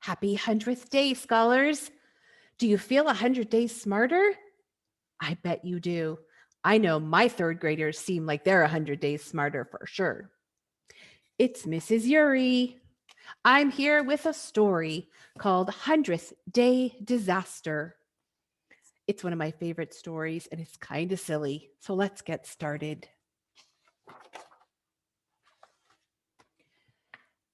Happy 100th day, scholars. Do you feel 100 days smarter? I bet you do. I know my third graders seem like they're 100 days smarter for sure. It's Mrs. Urey. I'm here with a story called 100th Day Disaster. It's one of my favorite stories and it's kind of silly. So let's get started.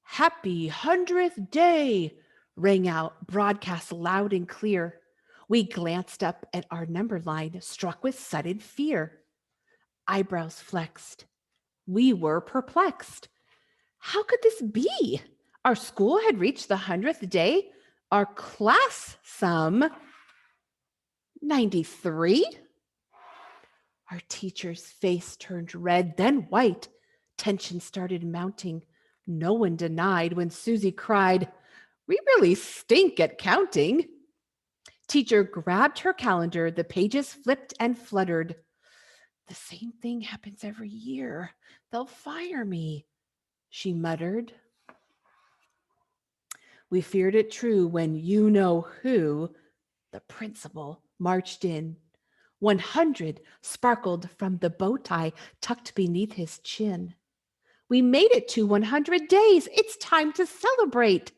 Happy 100th day rang out, broadcast loud and clear. We glanced up at our number line, struck with sudden fear. Eyebrows flexed. We were perplexed. How could this be? Our school had reached the 100th day. Our class sum 93? Our teacher's face turned red, then white. Tension started mounting. No one denied when Susie cried, "We really stink at counting." Teacher grabbed her calendar. The pages flipped and fluttered. "The same thing happens every year. They'll fire me," she muttered. We feared it true when you-know-who, the principal, marched in. 100 sparkled from the bow tie tucked beneath his chin. "We made it to 100 days. It's time to celebrate."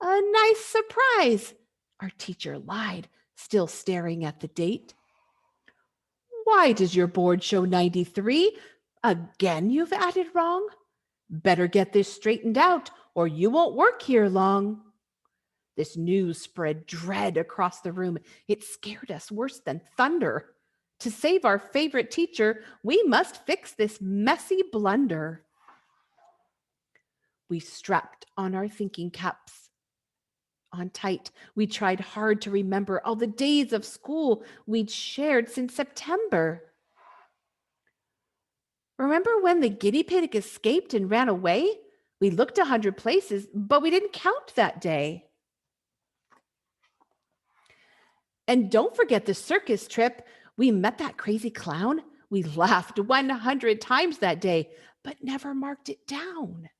"A nice surprise," our teacher lied, still staring at the date. "Why does your board show 93? Again you've added wrong? Better get this straightened out or you won't work here long." This news spread dread across the room. It scared us worse than thunder. To save our favorite teacher, we must fix this messy blunder. We strapped on our thinking caps on tight. We tried hard to remember all the days of school we'd shared since September. Remember when the guinea pig escaped and ran away? We looked 100 places, but we didn't count that day. And don't forget the circus trip. We met that crazy clown. We laughed 100 times that day, but never marked it down.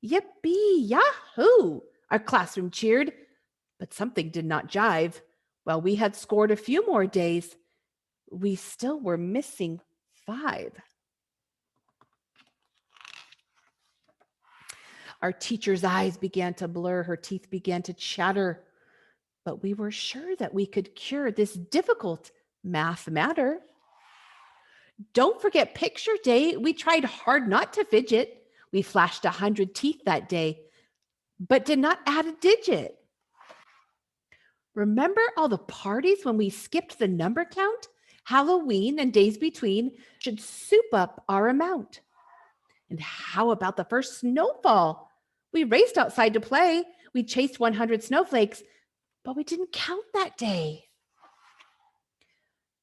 Yippee, yahoo! Our classroom cheered, but something did not jive. While we had scored a few more days, we still were missing 5. Our teacher's eyes began to blur, her teeth began to chatter, but we were sure that we could cure this difficult math matter. Don't forget picture day. We tried hard not to fidget. We flashed 100 teeth that day, but did not add a digit. Remember all the parties when we skipped the number count? Halloween and days between should soup up our amount. And how about the first snowfall? We raced outside to play. We chased 100 snowflakes, but we didn't count that day.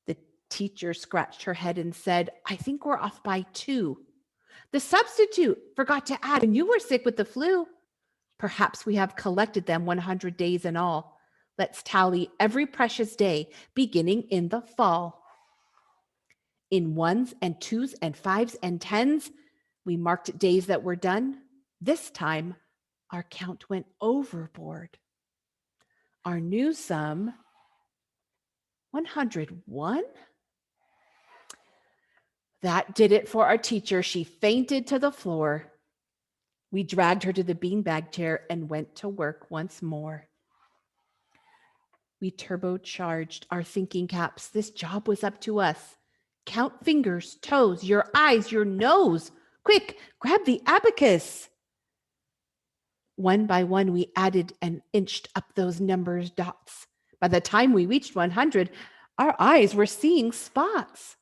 The teacher scratched her head and said, "I think we're off by 2. The substitute forgot to add when you were sick with the flu. Perhaps we have collected them 100 days in all. Let's tally every precious day, beginning in the fall." In 1s and 2s and 5s and 10s, we marked days that were done. This time, our count went overboard. Our new sum, 101? That did it for our teacher. She fainted to the floor. We dragged her to the beanbag chair and went to work once more. We turbocharged our thinking caps. This job was up to us. Count fingers, toes, your eyes, your nose. Quick, grab the abacus. One by one, we added and inched up those numbers' dots. By the time we reached 100, our eyes were seeing spots.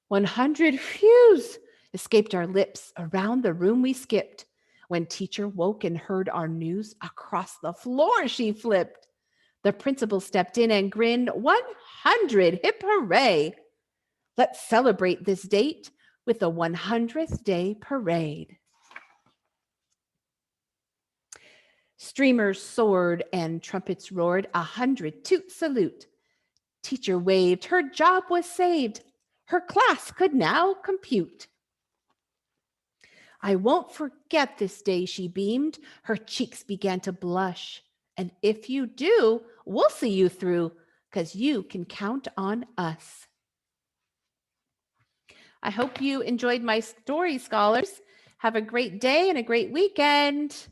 100 whews escaped our lips. Around the room we skipped. When teacher woke and heard our news, across the floor she flipped. The principal stepped in and grinned, 100, hip hooray. Let's celebrate this date with the 100th day parade. Streamers soared and trumpets roared, 100 toot salute. Teacher waved, her job was saved. Her class could now compute. I won't forget this day, she beamed. Her cheeks began to blush. And if you do, we'll see you through, 'cause you can count on us. I hope you enjoyed my story, scholars. Have a great day and a great weekend.